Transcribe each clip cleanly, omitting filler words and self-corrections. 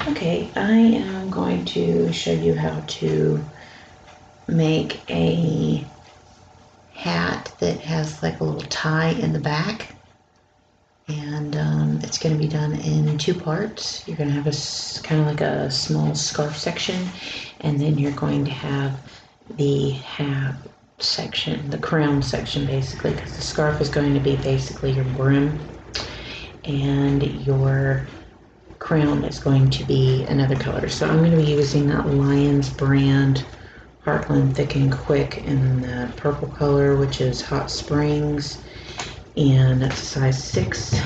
Okay, I am going to show you how to make a hat that has like a little tie in the back, and it's going to be done in two parts. You're going to have a kind of like a small scarf section, and then you're going to have the hat section, the crown section basically, because the scarf is going to be basically your brim, and your crown is going to be another color. So I'm going to be using that Lions brand Heartland Thick and Quick in the purple color, which is Hot Springs, and that's a size 6.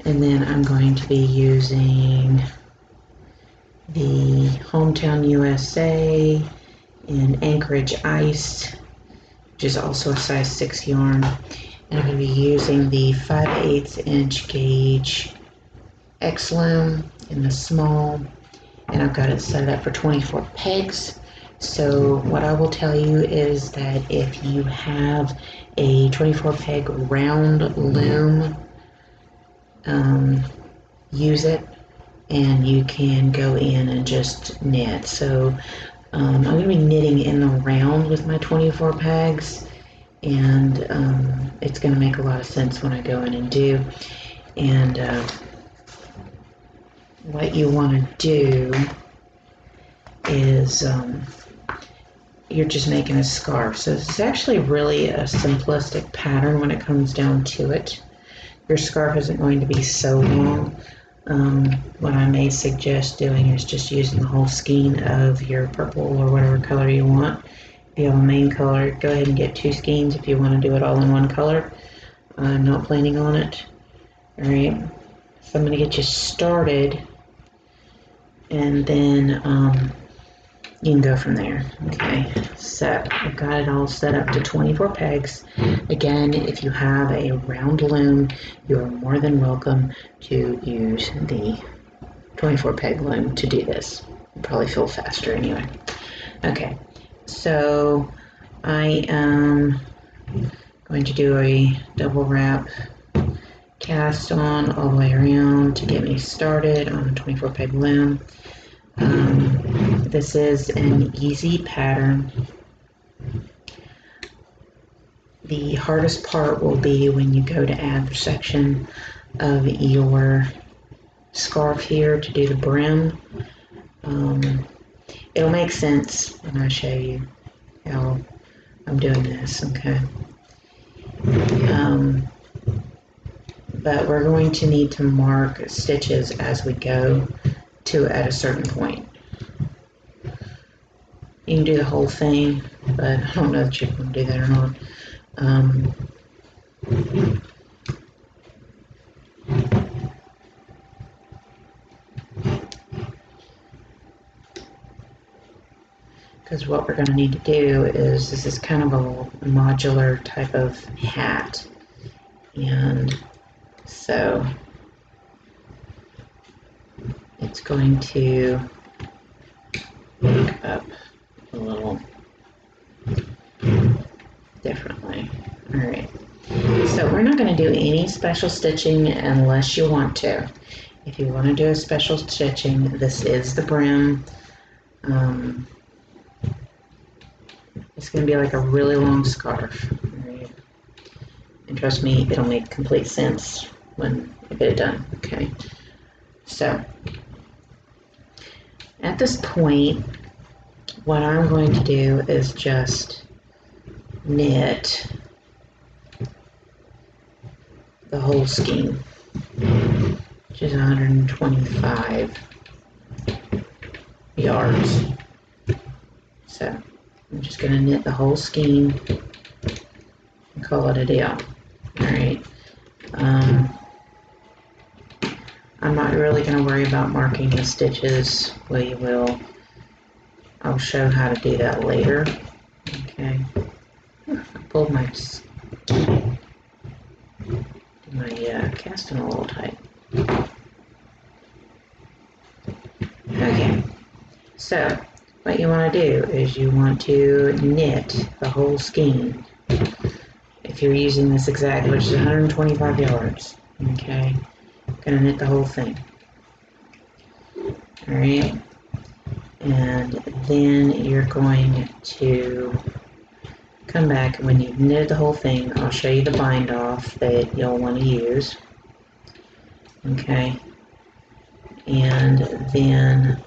And then I'm going to be using the Hometown USA in Anchorage Ice, which is also a size 6 yarn. And I'm going to be using the 5/8 inch gauge X Loom in the small, and I've got it set up for 24 pegs. So what I will tell you is that if you have a 24 peg round loom, use it, and you can go in and just knit. So I'm going to be knitting in the round with my 24 pegs, and it's going to make a lot of sense when I go in and do. And what you want to do is you're just making a scarf. So it's actually really a simplistic pattern when it comes down to it. Your scarf isn't going to be so long. What I may suggest doing is just using the whole skein of your purple or whatever color you want. If you have a main color, go ahead and get 2 skeins if you want to do it all in one color. I'm not planning on it. Alright, so I'm going to get you started, and then you can go from there. Okay, so I've got it all set up to 24 pegs. Again, if you have a round loom, you are more than welcome to use the 24 peg loom to do this. You'll probably feel faster anyway. Okay, so I am going to do a double wrap cast on all the way around to get me started on a 24 peg loom. This is an easy pattern. The hardest part will be when you go to add the section of your scarf here to do the brim. It'll make sense when I show you how I'm doing this, okay? But we're going to need to mark stitches as we go to at a certain point. You can do the whole thing, but I don't know that you can do that or not. Because what we're going to need to do is, this is kind of a modular type of hat, and so it's going to make up a little differently. Alright, so we're not going to do any special stitching unless you want to. If you want to do a special stitching, this is the brim. It's going to be like a really long scarf. Right? And trust me, it'll make complete sense when I get it done. Okay, so at this point, what I'm going to do is just knit the whole skein, which is 125 yards. So I'm just going to knit the whole skein and call it a deal. Alright. I'm not really going to worry about marking the stitches. We will. I'll show how to do that later. Okay. I pulled my casting a little tight. Okay. So what you want to do is you want to knit the whole skein. If you're using this exactly, which is 125 yards. Okay. Gonna knit the whole thing. All right, and then you're going to come back, and when you've knitted the whole thing, I'll show you the bind off that you'll want to use. Okay, and then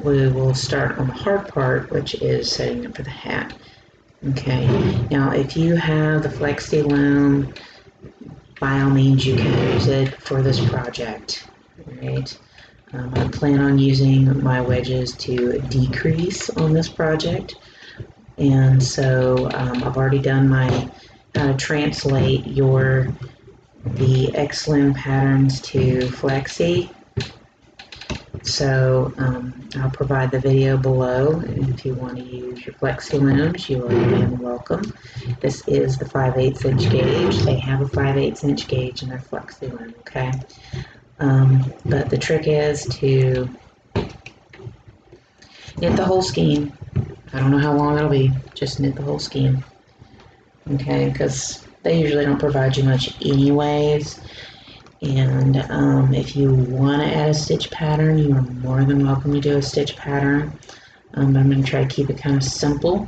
we will start on the hard part, which is setting up for the hat. Okay, now if you have the Flexi Loom, by all means you can use it for this project. Right? I plan on using my wedges to decrease on this project, and so I've already done my how to translate the X Loom patterns to Flexi. So I'll provide the video below, and if you want to use your Flexi Looms, you are more than welcome. This is the 5/8 inch gauge. They have a 5/8 inch gauge in their Flexi Loom, okay? But the trick is to knit the whole skein. I don't know how long it'll be, just knit the whole skein, okay? Because they usually don't provide you much anyways. And if you want to add a stitch pattern, you are more than welcome to do a stitch pattern. I'm going to try to keep it kind of simple,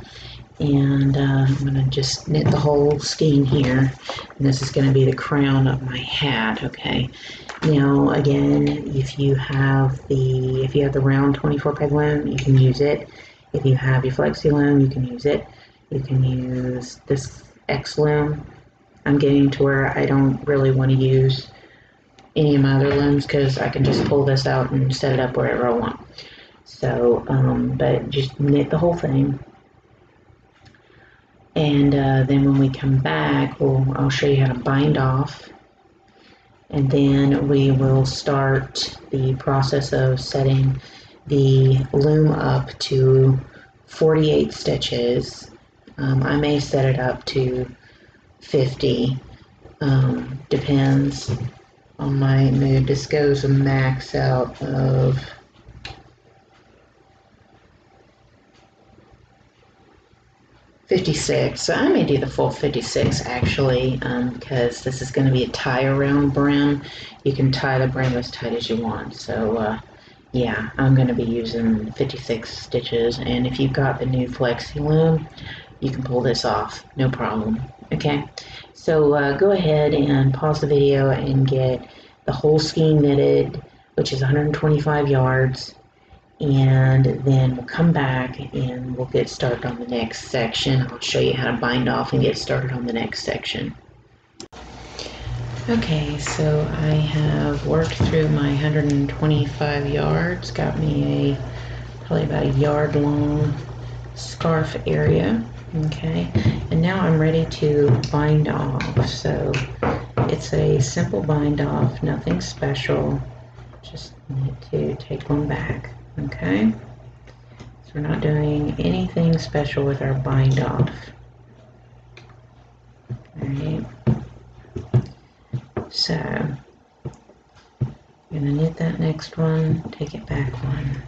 and I'm going to just knit the whole skein here, and this is going to be the crown of my hat. Okay, now again, if you have the round 24 peg loom, you can use it. If you have your Flexi Loom, you can use it. You can use this X Loom. I'm getting to where I don't really want to use any of my other looms because I can just pull this out and set it up wherever I want. So, but just knit the whole thing. And then when we come back, I'll show you how to bind off. And then we will start the process of setting the loom up to 48 stitches. I may set it up to 50, depends on my mood. This goes a max out of 56, so I may do the full 56 actually, because this is going to be a tie around brim. You can tie the brim as tight as you want, so yeah, I'm going to be using 56 stitches, and if you've got the new Flexi Loom, you can pull this off, no problem. Okay, so go ahead and pause the video and get the whole skein knitted, which is 125 yards, and then we'll come back and we'll get started on the next section. I'll show you how to bind off and get started on the next section. Okay, so I have worked through my 125 yards, got me probably about a yard long scarf area. Okay, and now I'm ready to bind off. So it's a simple bind off, nothing special. Just need to take one back. Okay, so we're not doing anything special with our bind off. Alright, so I'm going to knit that next one, take it back one.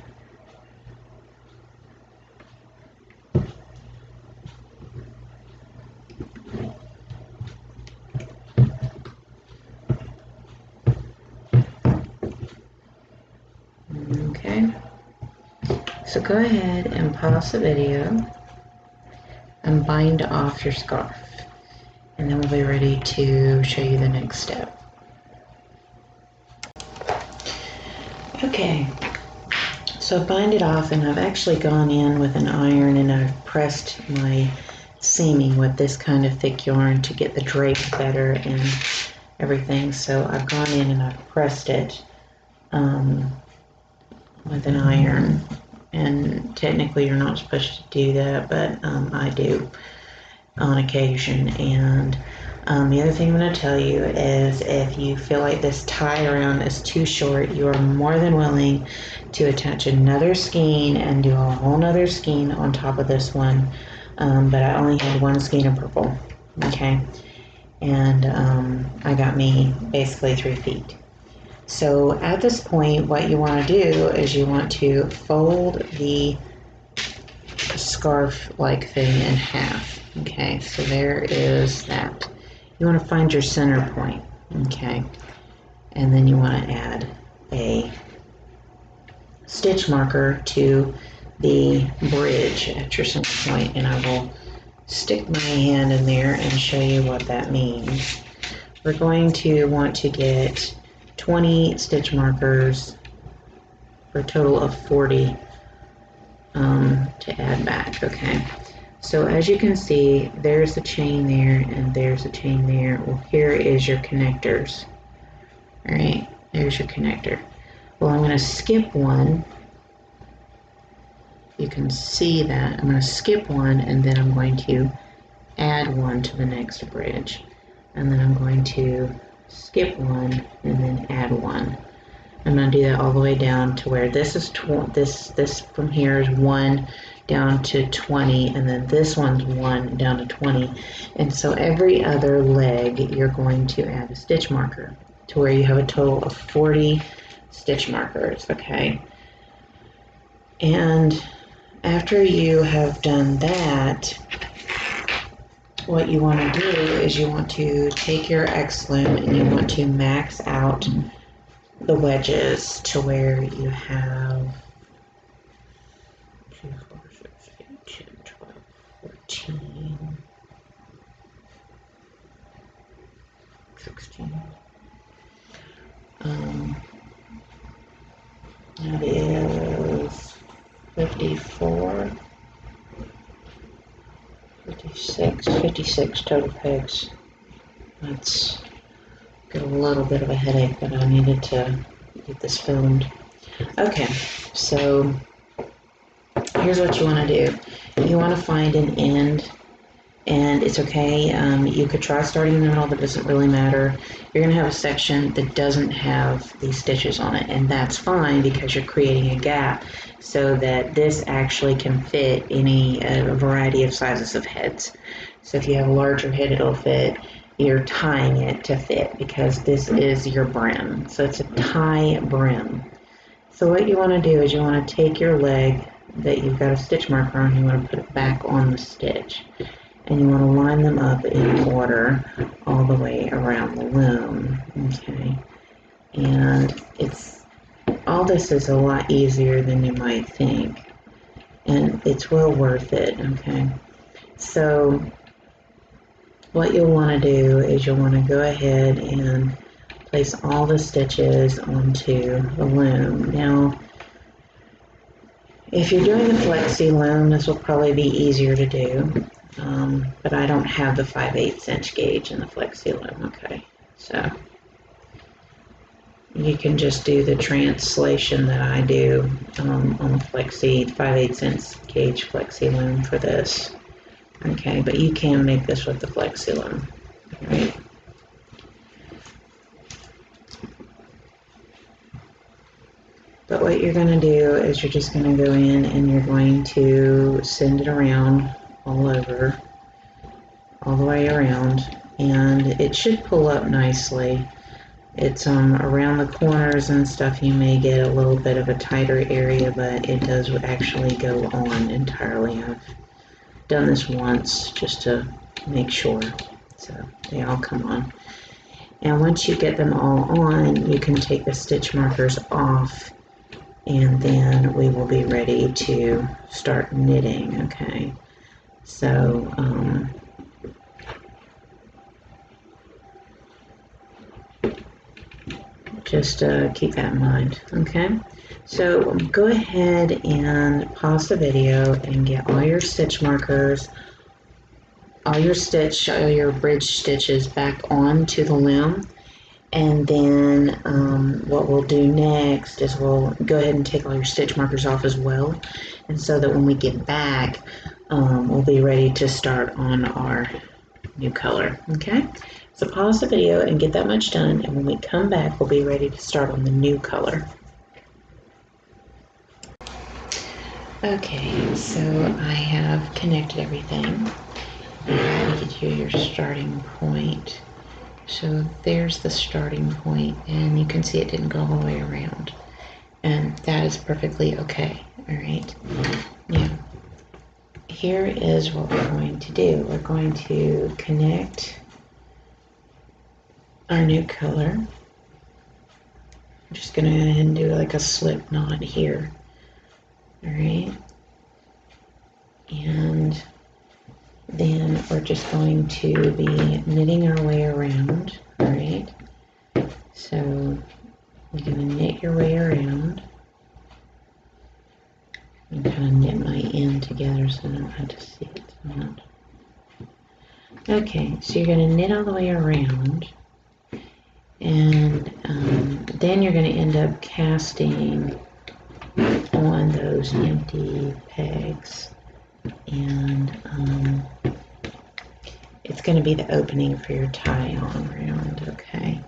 Okay, so go ahead and pause the video and bind off your scarf, and then we'll be ready to show you the next step. Okay, so I've bind it off, and I've actually gone in with an iron and I've pressed my seaming with this kind of thick yarn to get the drape better and everything. So I've gone in and I've pressed it with an iron, and technically you're not supposed to do that, but I do on occasion. And the other thing I'm going to tell you is if you feel like this tie around is too short, you are more than willing to attach another skein and do a whole nother skein on top of this one, but I only had one skein of purple. Okay, and I got me basically 3 feet. So at this point, what you want to do is you want to fold the scarf-like thing in half. Okay, so there is that. you want to find your center point, okay? And then you want to add a stitch marker to the bridge at your center point, and I will stick my hand in there and show you what that means. We're going to want to get 20 stitch markers for a total of 40 to add back, okay? So as you can see, there's a chain there and there's a chain there. Well, here is your connectors. All right, there's your connector. Well, I'm going to skip one. You can see that. I'm going to skip one, and then I'm going to add one to the next bridge. And then I'm going to skip one and then add one. I'm going to do that all the way down to where this is this from here is 1 down to 20, and then this one's 1 down to 20. And so every other leg you're going to add a stitch marker to where you have a total of 40 stitch markers, okay? And after you have done that, what you want to do is you want to take your X Loom and you want to max out the wedges to where you have 2, 4, 6, 8, 10, 12, 14, 16. That is 54, 56 total pegs. That's got a little bit of a headache, but I needed to get this filmed. Okay, so here's what you want to do. You want to find an end, and it's okay. You could try starting in the middle, but it doesn't really matter. You're going to have a section that doesn't have these stitches on it, and that's fine because you're creating a gap so that this actually can fit any variety of sizes of heads. So if you have a larger head, it'll fit. You're tying it to fit because this is your brim. So it's a tie brim. So what you want to do is you want to take your leg that you've got a stitch marker on, you want to put it back on the stitch. And you want to line them up in order all the way around the loom, okay? And all this is a lot easier than you might think, and it's well worth it, okay? So what you'll want to do is you'll want to go ahead and place all the stitches onto the loom. Now, if you're doing a flexi loom, this will probably be easier to do. But I don't have the 5/8 inch gauge in the flexi loom, okay? So you can just do the translation that I do on the flexi 5/8 inch gauge flexi loom for this, okay? But you can make this with the flexi loom, right? But what you're going to do is you're just going to go in and you're going to send it around all over, all the way around, and it should pull up nicely. It's around the corners and stuff you may get a little bit of a tighter area, but it does actually go on entirely. I've done this once just to make sure, so they all come on. And once you get them all on, you can take the stitch markers off, and then we will be ready to start knitting, okay? So just keep that in mind, okay? So go ahead and pause the video and get all your stitch markers, all your bridge stitches back onto the loom. And then what we'll do next is we'll go ahead and take all your stitch markers off as well. And so that when we get back, we'll be ready to start on our new color, okay? So pause the video and get that much done, and when we come back, we'll be ready to start on the new color. Okay, so I have connected everything. And you get you your starting point. So there's the starting point, and you can see it didn't go all the way around. And that is perfectly okay, all right? Now, here is what we're going to do. We're going to connect our new color. I'm just gonna go ahead and do like a slip knot here. All right. And then we're just going to be knitting our way around. All right. So you're gonna knit your way around. I'm trying to knit my end together so I don't have to see it so much. Okay, so you're going to knit all the way around, and then you're going to end up casting on those empty pegs, and it's going to be the opening for your tie-on round. Okay,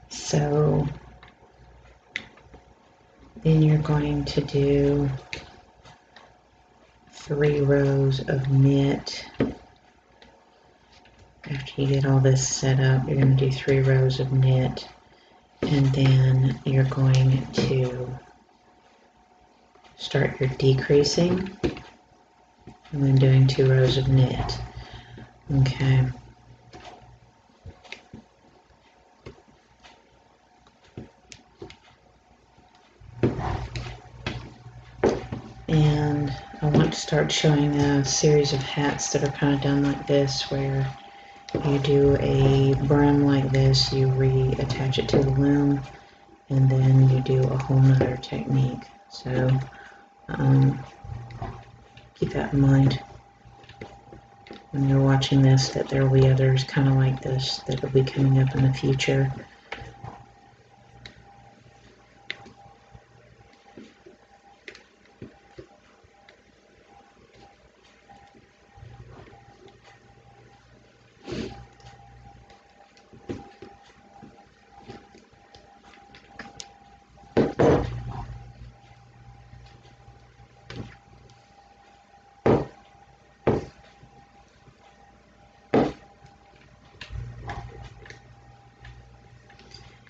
so then you're going to do 3 rows of knit. After you get all this set up, you're going to do 3 rows of knit, and then you're going to start your decreasing, and then doing 2 rows of knit. Okay. And I want to start showing a series of hats that are kind of done like this, where you do a brim like this, you reattach it to the loom, and then you do a whole nother technique. So keep that in mind when you're watching this, that there will be others kind of like this that will be coming up in the future.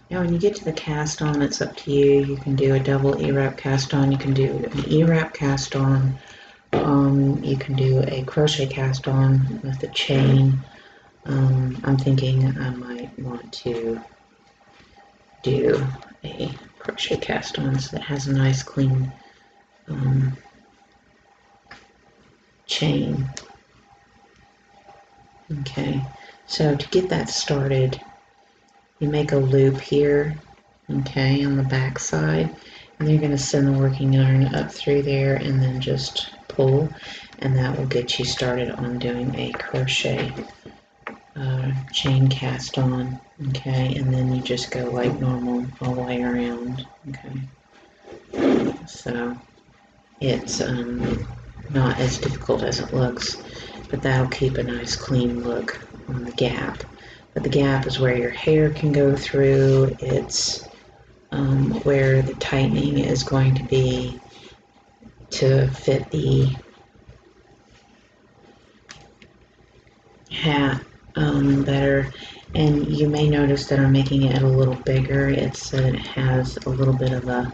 Now when you get to the cast on, it's up to you. You can do a double E-wrap cast on, you can do an E-wrap cast on, you can do a crochet cast on with the chain. I'm thinking I might want to do a crochet cast on so that has a nice clean chain. Okay, so to get that started, you make a loop here, okay, on the back side, and you're going to send the working yarn up through there and then just pull, and that will get you started on doing a crochet chain cast on, okay, and then you just go like normal all the way around, okay. So it's not as difficult as it looks, but that'll keep a nice clean look on the gap. But the gap is where your hair can go through. It's where the tightening is going to be to fit the hat better. And you may notice that I'm making it a little bigger. It's that it has a little bit of a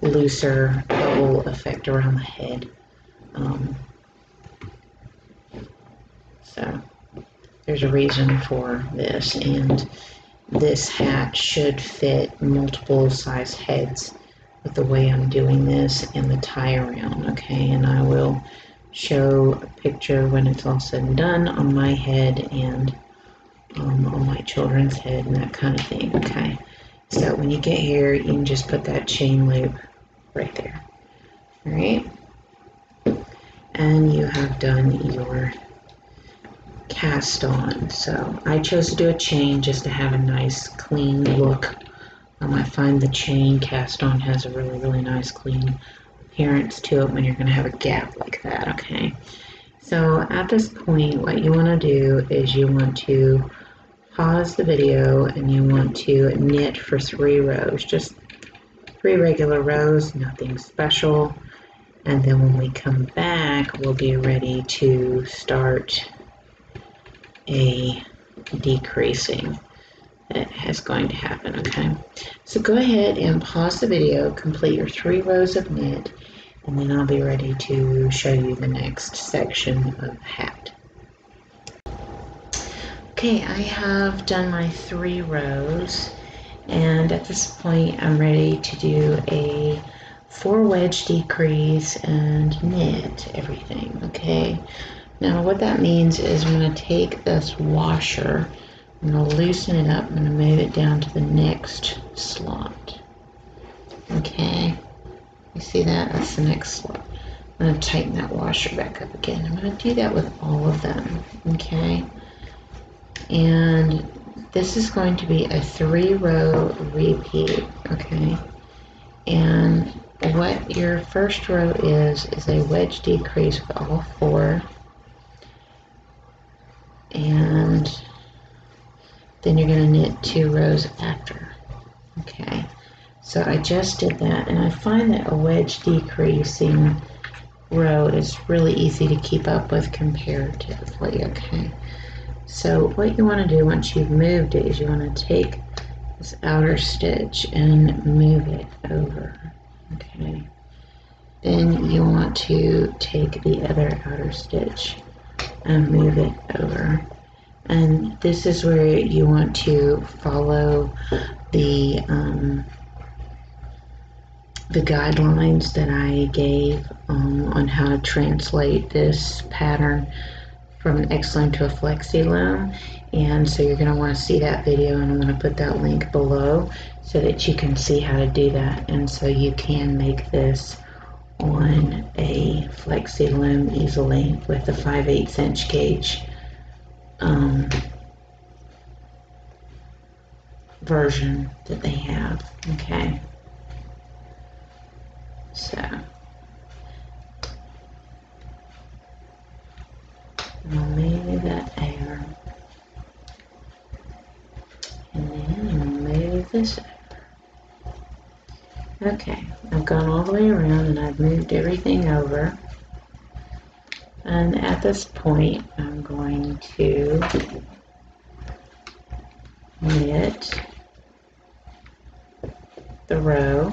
looser bubble effect around the head. So there's a reason for this, and this hat should fit multiple size heads with the way I'm doing this and the tie around, okay? And I will show a picture when it's all said and done on my head and on my children's head and that kind of thing, okay? So when you get here, you can just put that chain loop right there, all right? And you have done your cast on. So I chose to do a chain just to have a nice clean look. I find the chain cast on has a really nice clean appearance to it when you're going to have a gap like that, okay? So at this point, what you want to do is you want to pause the video and you want to knit for 3 rows, just 3 regular rows, nothing special. And then when we come back, we'll be ready to start a decreasing that is going to happen, okay? So go ahead and pause the video, complete your 3 rows of knit, and then I'll be ready to show you the next section of the hat. Okay, Okay, I have done my 3 rows, and at this point I'm ready to do a 4 wedge decrease and knit everything. Okay, now what that means is I'm going to take this washer, I'm going to loosen it up, I'm going to move it down to the next slot. Okay, you see that? That's the next slot. I'm going to tighten that washer back up again. I'm going to do that with all of them. Okay, and this is going to be a 3-row repeat. Okay, and what your first row is a wedge decrease with all 4, and then you're going to knit 2 rows after. Okay, so I just did that, and I find that a wedge decreasing row is really easy to keep up with comparatively. Okay, so what you want to do once you've moved it is you want to take this outer stitch and move it over. Okay, then you want to take the other outer stitch and move it over, and this is where you want to follow the guidelines that I gave on how to translate this pattern from an X-Loom to a Flexi Loom. And so you're going to want to see that video, and I'm going to put that link below so that you can see how to do that, and so you can make this on a Flexi Loom easily with the 5/8 inch gauge version that they have. Okay, so I'll move that there, and then I'll move this over. Okay, I've gone all the way around and I've moved everything over, and at this point I'm going to knit the row,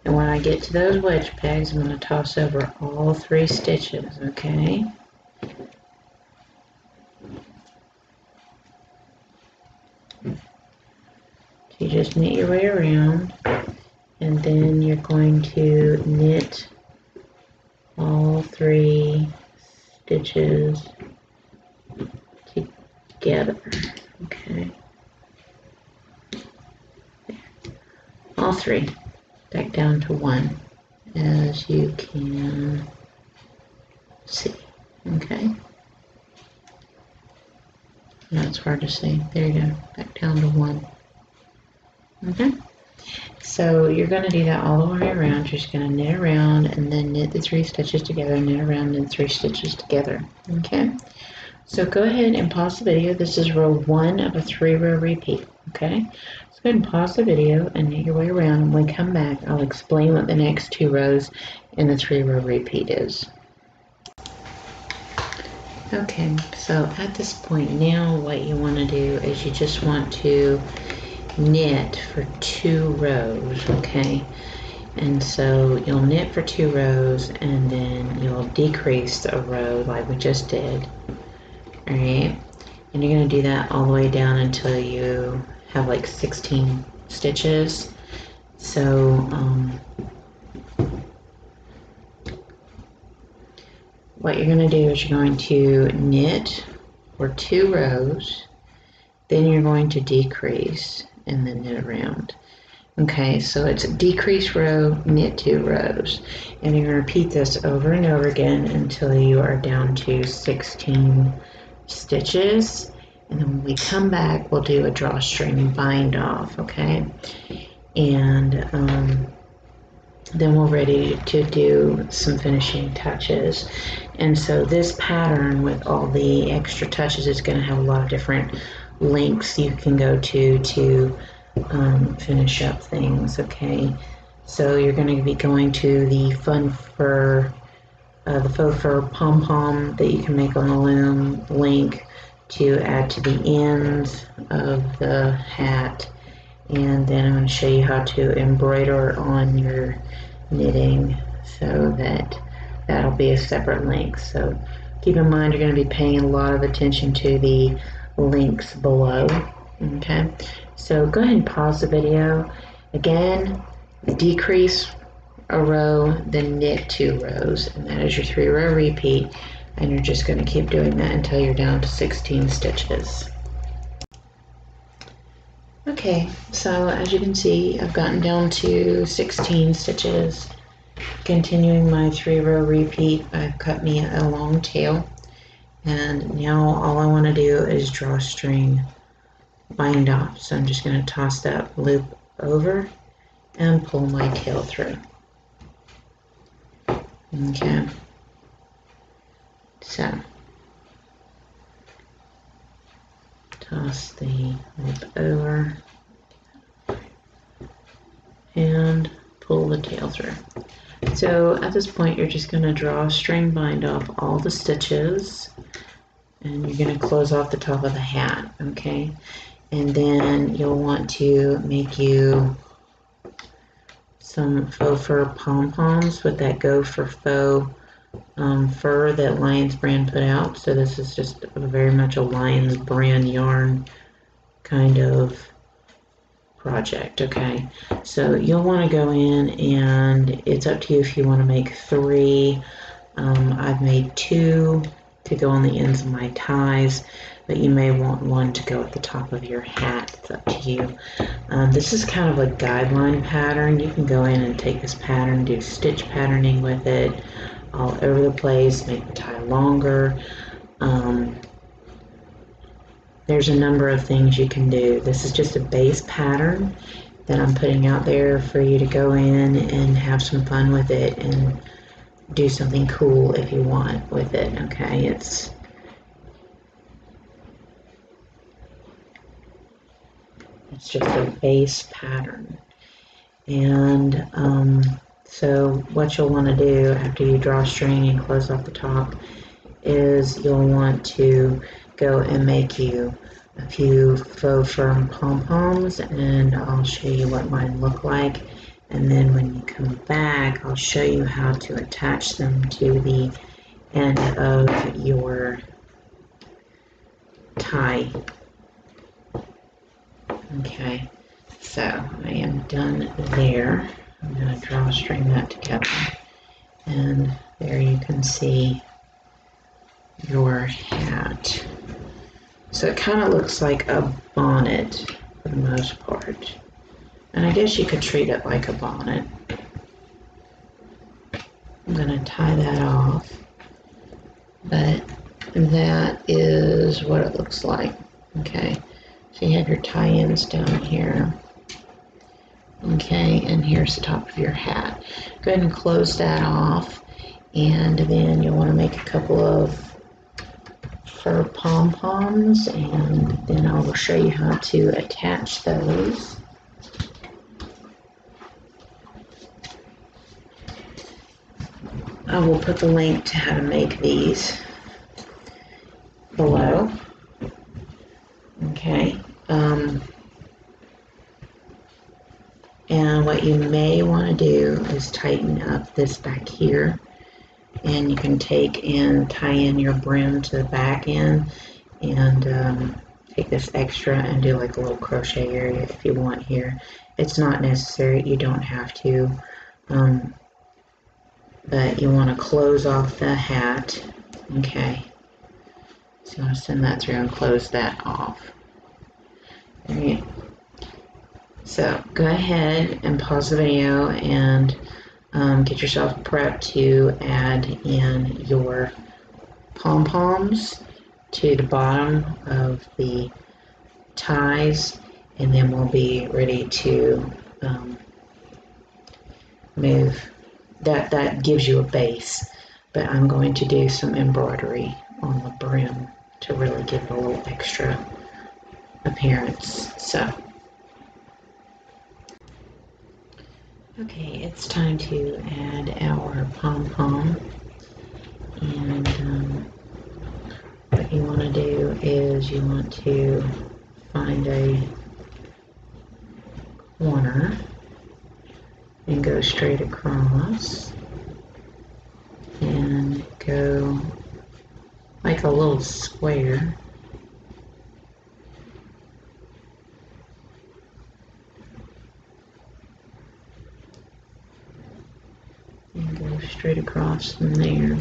and when I get to those wedge pegs I'm going to toss over all 3 stitches. Okay, so you just knit your way around, and then you're going to knit all 3 stitches together. Okay, all 3 back down to 1, as you can see. Okay, that's hard to see. There you go, back down to 1. Okay, so you're going to do that all the way around. You're just going to knit around and then knit the 3 stitches together, knit around, knit 3 stitches together. Okay, so go ahead and pause the video. This is row 1 of a 3-row repeat. Okay, so go ahead and pause the video and knit your way around, and when we come back I'll explain what the next 2 rows in the 3-row repeat is. Okay, so at this point now what you want to do is you just want to knit for 2 rows. Okay, and so you'll knit for 2 rows and then you'll decrease a row like we just did. Alright, and you're going to do that all the way down until you have like 16 stitches. So what you're going to do is you're going to knit for 2 rows, then you're going to decrease and then knit around. Okay, so it's a decrease row, knit 2 rows, and you're going to repeat this over and over again until you are down to 16 stitches, and then when we come back we'll do a drawstring bind off. Okay, and then we're ready to do some finishing touches. And so this pattern with all the extra touches is going to have a lot of different links you can go to finish up things. Okay, so you're going to be going to the the Faux Fur Pom Pom that you can make on the Loom link to add to the ends of the hat, and then I'm going to show you how to embroider on your knitting, so that'll be a separate link. So keep in mind you're going to be paying a lot of attention to the links below. Okay, so go ahead and pause the video. Again, decrease a row, then knit 2 rows, and that is your 3-row repeat, and you're just going to keep doing that until you're down to 16 stitches. Okay, so as you can see, I've gotten down to 16 stitches. Continuing my 3-row repeat, I've cut me a long tail, and now all I want to do is draw a string, bind off. So I'm just going to toss that loop over and pull my tail through. Okay, so toss the loop over and pull the tail through. So at this point, you're just going to draw a string, bind off all the stitches, and you're going to close off the top of the hat, okay? And then you'll want to make you some faux fur pom poms with that Go for Faux fur that Lion's brand put out. So this is just very much a Lion's brand yarn kind of project, okay? So you'll want to go in, and it's up to you if you want to make 3. I've made 2 to go on the ends of my ties, but you may want 1 to go at the top of your hat. It's up to you. This is kind of a guideline pattern. You can go in and take this pattern, do stitch patterning with it all over the place, make the tie longer. There's a number of things you can do. This is just a base pattern that I'm putting out there for you to go in and have some fun with it and do something cool if you want with it, okay? It's just a base pattern. And so what you'll want to do after you draw a string and close off the top is you'll want to go and make you a few faux fur pom poms, and I'll show you what mine look like. And then when you come back, I'll show you how to attach them to the end of your tie. Okay, so I am done there. I'm going to draw a string that together, and there you can see your hat. So it kind of looks like a bonnet for the most part, and I guess you could treat it like a bonnet. I'm going to tie that off, but that is what it looks like. Okay, so you have your tie-ins down here. Okay, and here's the top of your hat. Go ahead and close that off, and then you'll want to make a couple of fur pom poms, and then I will show you how to attach those. I will put the link to how to make these below. Okay. And what you may want to do is tighten up this back here, and you can take and tie in your brim to the back end, and take this extra and do like a little crochet area if you want here. It's not necessary, you don't have to, but you want to close off the hat. Okay, so I'll send that through and close that off. Alright, so go ahead and pause the video and get yourself prepped to add in your pom poms to the bottom of the ties, and then we'll be ready to move. That gives you a base, but I'm going to do some embroidery on the brim to really give it a little extra appearance. So okay, it's time to add our pom pom, and what you want to do is you want to find a corner and go straight across and go like a little square straight across from there.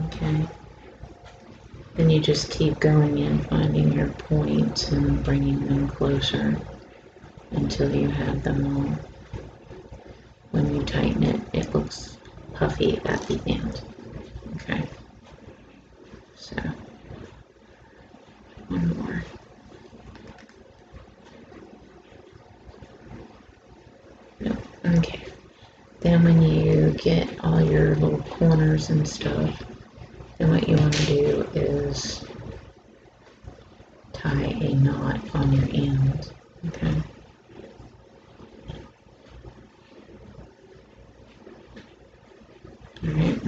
Okay. Then you just keep going in, finding your points and bringing them closer until you have them all. When you tighten it, it looks puffy at the end. Okay. So, one more. Nope. Okay. Then when you get all your little corners and stuff, then what you want to do is tie a knot on your end, okay? Alright.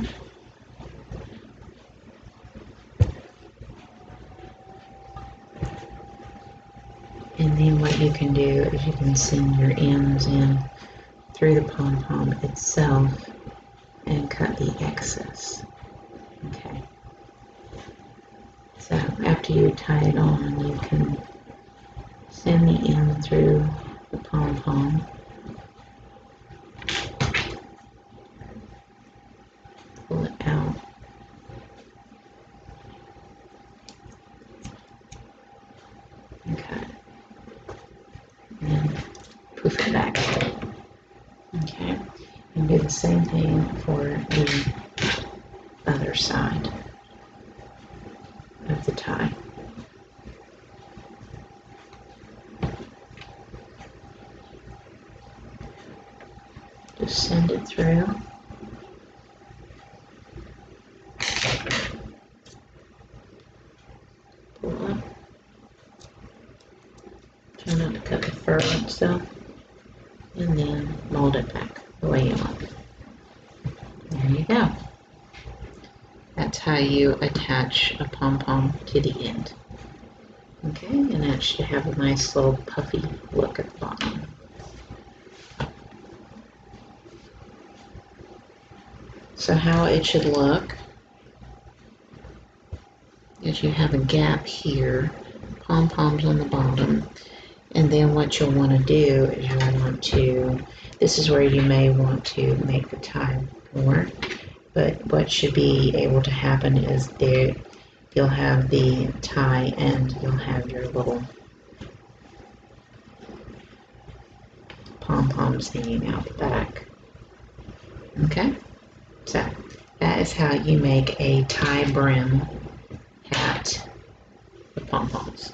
And then what you can do is you can send your ends in through the pom-pom itself and cut the excess. Okay. So after you tie it on, you can send the end through the pom-pom. Pull it out. Okay. And then poof it back. Okay. And do the same thing for the other side of the tie. Just send it through. Pull up. Try not to cut the fur itself. And then mold it back the way you want. There you go. That's how you attach a pom-pom to the end. Okay, and that should have a nice little puffy look at the bottom. So how it should look is you have a gap here, pom-poms on the bottom, and then what you'll want to do is you'll want to, this is where you may want to make the tie more, but what should be able to happen is there you'll have the tie and you'll have your little pom-poms hanging out the back. Okay, so that is how you make a tie brim hat with pom-poms.